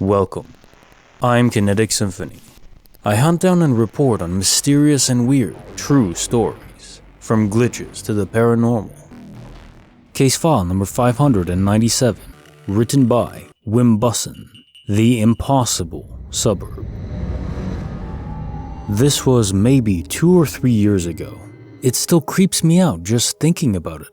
Welcome. I'm Kinetic Symphony. I hunt down and report on mysterious and weird, true stories, from glitches to the paranormal. Case file number 597, written by Wimbussin, The Impossible Suburb. This was maybe 2 or 3 years ago. It still creeps me out just thinking about it.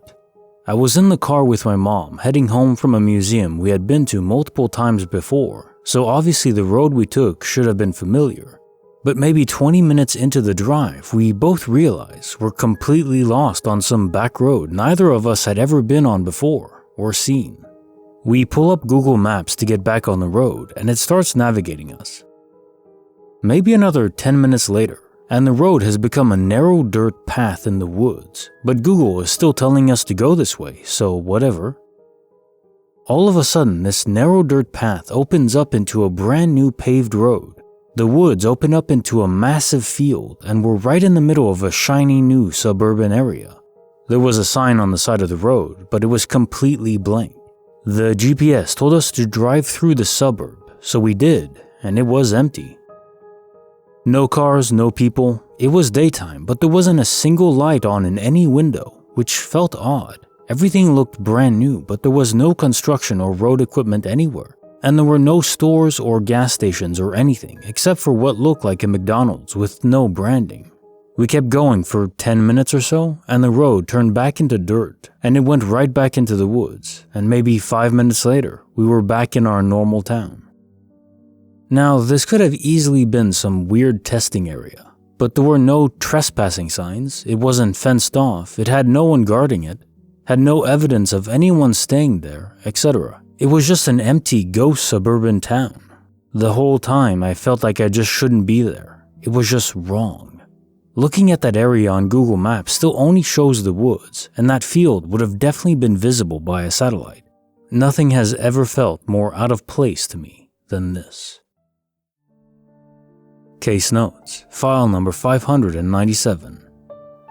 I was in the car with my mom, heading home from a museum we had been to multiple times before, so obviously the road we took should have been familiar. But maybe 20 minutes into the drive, we both realized we're completely lost on some back road neither of us had ever been on before or seen. We pull up Google Maps to get back on the road, and it starts navigating us. Maybe another 10 minutes later, and the road has become a narrow dirt path in the woods, but Google is still telling us to go this way, so whatever. All of a sudden, this narrow dirt path opens up into a brand new paved road. The woods open up into a massive field, and we're right in the middle of a shiny new suburban area. There was a sign on the side of the road, but it was completely blank. The GPS told us to drive through the suburb, so we did, and it was empty. No cars, no people. It was daytime, but there wasn't a single light on in any window, which felt odd. Everything looked brand new, but there was no construction or road equipment anywhere. And there were no stores or gas stations or anything, except for what looked like a McDonald's with no branding. We kept going for 10 minutes or so, and the road turned back into dirt, and it went right back into the woods, and maybe 5 minutes later, we were back in our normal town. Now, this could have easily been some weird testing area, but there were no trespassing signs, it wasn't fenced off, it had no one guarding it, had no evidence of anyone staying there, etc. It was just an empty ghost suburban town. The whole time I felt like I just shouldn't be there. It was just wrong. Looking at that area on Google Maps still only shows the woods, and that field would have definitely been visible by a satellite. Nothing has ever felt more out of place to me than this. Case notes, file number 597.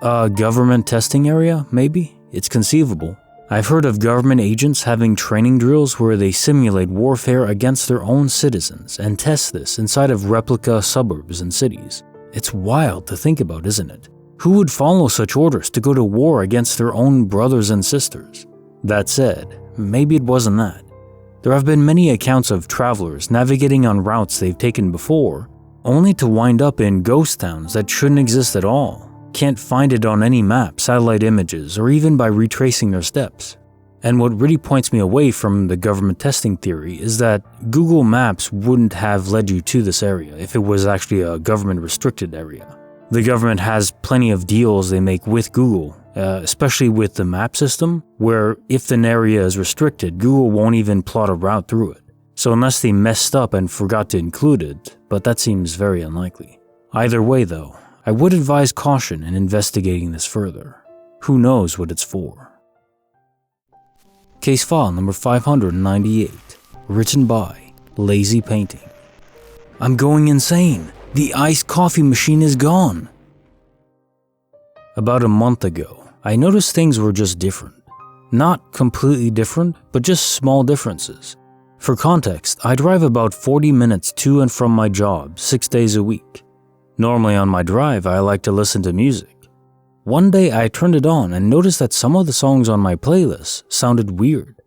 A government testing area, maybe? It's conceivable. I've heard of government agents having training drills where they simulate warfare against their own citizens and test this inside of replica suburbs and cities. It's wild to think about, isn't it? Who would follow such orders to go to war against their own brothers and sisters? That said, maybe it wasn't that. There have been many accounts of travelers navigating on routes they've taken before, only to wind up in ghost towns that shouldn't exist at all. Can't find it on any map, satellite images, or even by retracing their steps. And what really points me away from the government testing theory is that Google Maps wouldn't have led you to this area if it was actually a government-restricted area. The government has plenty of deals they make with Google, especially with the map system, where if an area is restricted, Google won't even plot a route through it. So unless they messed up and forgot to include it, but that seems very unlikely. Either way though, I would advise caution in investigating this further. Who knows what it's for? Case file number 598, written by lazypainting. I'm going insane. The iced coffee machine is gone. About a month ago, I noticed things were just different. Not completely different, but just small differences. For context, I drive about 40 minutes to and from my job 6 days a week. Normally on my drive, I like to listen to music. One day I turned it on and noticed that some of the songs on my playlist sounded weird.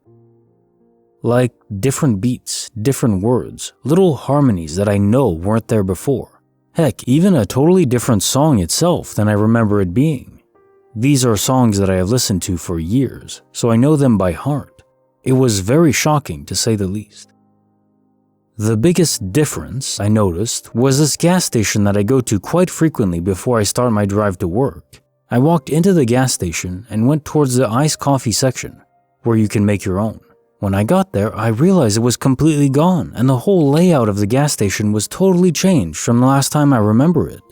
Like different beats, different words, little harmonies that I know weren't there before. Heck, even a totally different song itself than I remember it being. These are songs that I have listened to for years, so I know them by heart. It was very shocking to say the least. The biggest difference I noticed was this gas station that I go to quite frequently before I start my drive to work. I walked into the gas station and went towards the iced coffee section, where you can make your own. When I got there, I realized it was completely gone, and the whole layout of the gas station was totally changed from the last time I remember it.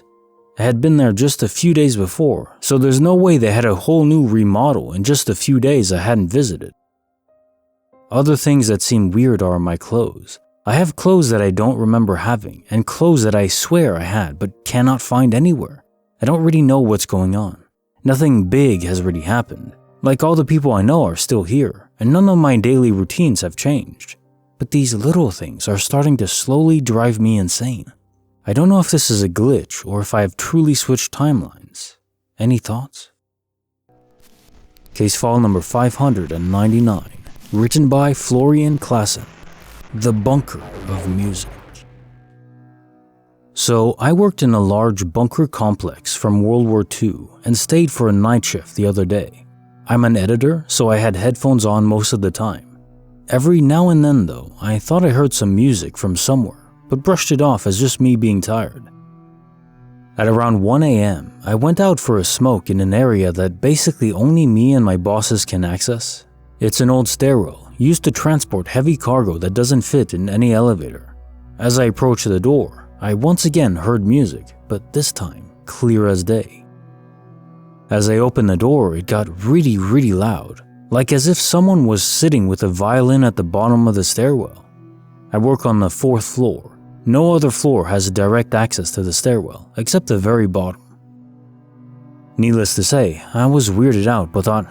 I had been there just a few days before, so there's no way they had a whole new remodel in just a few days I hadn't visited. Other things that seem weird are my clothes. I have clothes that I don't remember having, and clothes that I swear I had but cannot find anywhere. I don't really know what's going on. Nothing big has really happened. Like all the people I know are still here, and none of my daily routines have changed. but these little things are starting to slowly drive me insane. I don't know if this is a glitch or if I have truly switched timelines. Any thoughts? Case file number 599, written by Florian Klassen, The Bunker of Music. So, I worked in a large bunker complex from World War II and stayed for a night shift the other day. I'm an editor, so I had headphones on most of the time. Every now and then though, I thought I heard some music from somewhere, but brushed it off as just me being tired. At around 1 a.m., I went out for a smoke in an area that basically only me and my bosses can access. It's an old stairwell, used to transport heavy cargo that doesn't fit in any elevator. As I approached the door, I once again heard music, but this time clear as day. As I opened the door, it got really loud, like as if someone was sitting with a violin at the bottom of the stairwell. I work on the 4th floor. No other floor has direct access to the stairwell, except the very bottom. Needless to say, I was weirded out but thought,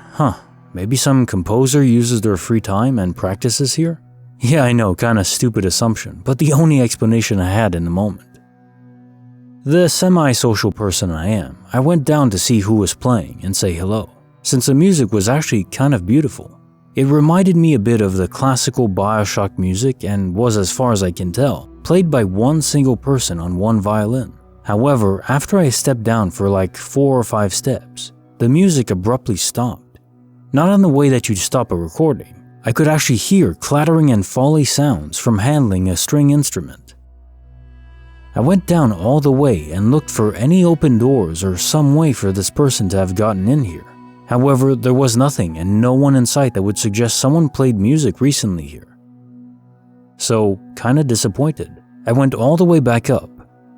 maybe some composer uses their free time and practices here? Yeah, I know, kinda stupid assumption, but the only explanation I had in the moment. The semi-social person I am, I went down to see who was playing and say hello, since the music was actually kind of beautiful. It reminded me a bit of the classical BioShock music and was, as far as I can tell, played by one single person on one violin. However, after I stepped down for like 4 or 5 steps, the music abruptly stopped. Not in the way that you'd stop a recording. I could actually hear clattering and folly sounds from handling a string instrument. I went down all the way and looked for any open doors or some way for this person to have gotten in here. However, there was nothing and no one in sight that would suggest someone played music recently here. So, kinda disappointed, I went all the way back up.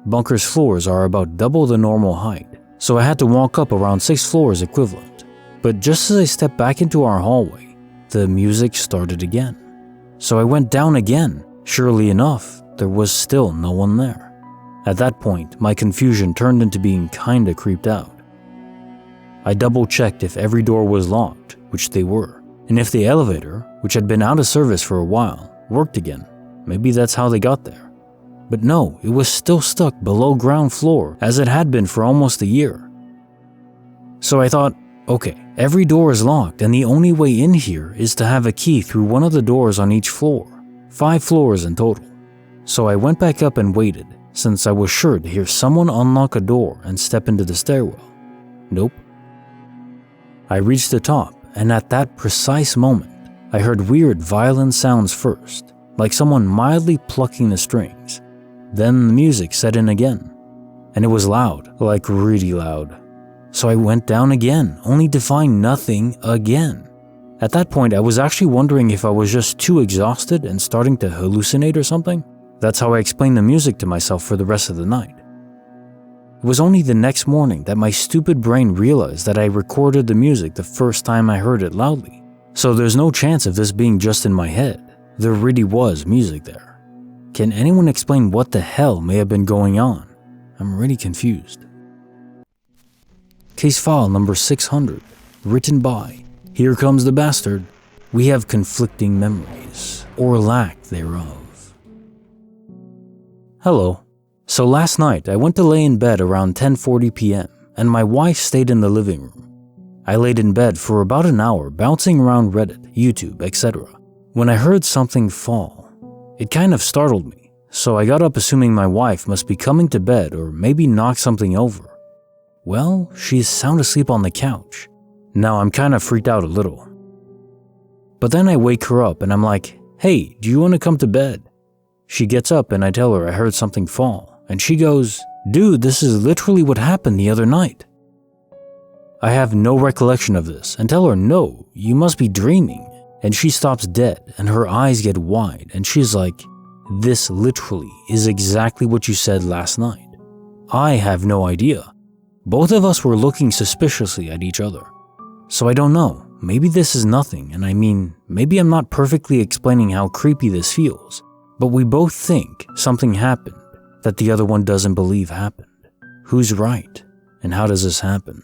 Bunker's floors are about double the normal height, so I had to walk up around 6 floors equivalent. But just as I stepped back into our hallway, the music started again. So I went down again. Surely enough, there was still no one there. At that point, my confusion turned into being kinda creeped out. I double-checked if every door was locked, which they were, and if the elevator, which had been out of service for a while, worked again. Maybe that's how they got there. But no, it was still stuck below ground floor as it had been for almost a year. So I thought, okay, every door is locked and the only way in here is to have a key through one of the doors on each floor. 5 floors in total. So I went back up and waited, since I was sure to hear someone unlock a door and step into the stairwell. Nope. I reached the top, and at that precise moment, I heard weird violin sounds first, like someone mildly plucking the strings. Then the music set in again, and it was loud, like really loud. So I went down again, only to find nothing again. At that point, I was actually wondering if I was just too exhausted and starting to hallucinate or something. That's how I explained the music to myself for the rest of the night. It was only the next morning that my stupid brain realized that I recorded the music the first time I heard it loudly. So there's no chance of this being just in my head. There really was music there. Can anyone explain what the hell may have been going on? I'm really confused. Case file number 600, written by HereComestheBasstard. We have conflicting memories, or lack thereof. Hello. So last night, I went to lay in bed around 10:40 p.m., and my wife stayed in the living room. I laid in bed for about an hour bouncing around Reddit, YouTube, etc. when I heard something fall. It kind of startled me, so I got up assuming my wife must be coming to bed or maybe knocked something over. Well, she's sound asleep on the couch. Now I'm kind of freaked out a little. But then I wake her up and I'm like, hey, do you want to come to bed? She gets up and I tell her I heard something fall. And she goes, dude, this is literally what happened the other night. I have no recollection of this and tell her, no, you must be dreaming. And she stops dead and her eyes get wide and she's like, this literally is exactly what you said last night. I have no idea. Both of us were looking suspiciously at each other. So I don't know, maybe this is nothing, and I mean, maybe I'm not perfectly explaining how creepy this feels, but we both think something happened that the other one doesn't believe happened. Who's right, and how does this happen?